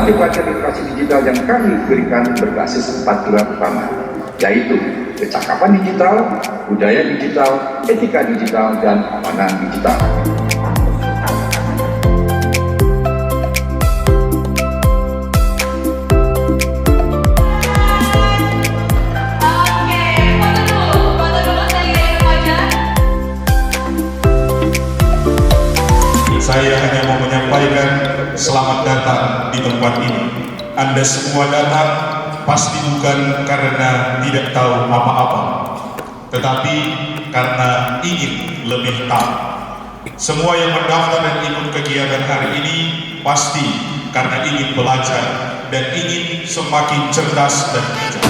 Metode pelatihan literasi digital yang kami berikan berbasis 4 pilar utama, yaitu kecakapan digital, budaya digital, etika digital, dan amanah digital. Saya hanya mau menyampaikan selamat datang di tempat ini. Anda semua datang pasti bukan karena tidak tahu apa-apa, tetapi karena ingin lebih tahu. Semua yang mendaftar dan ikut kegiatan hari ini pasti karena ingin belajar dan ingin semakin cerdas dan bijak.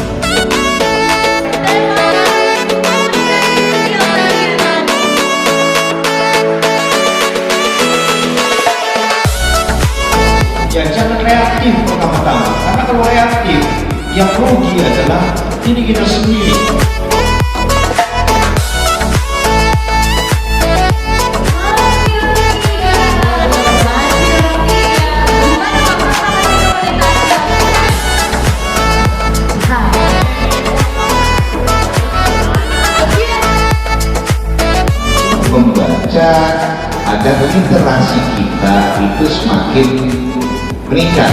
Ya jangan reaktif pertama-tama, karena kalau reaktif yang rugi adalah diri kita sendiri. Membaca agar literasi kita itu semakin meningkat.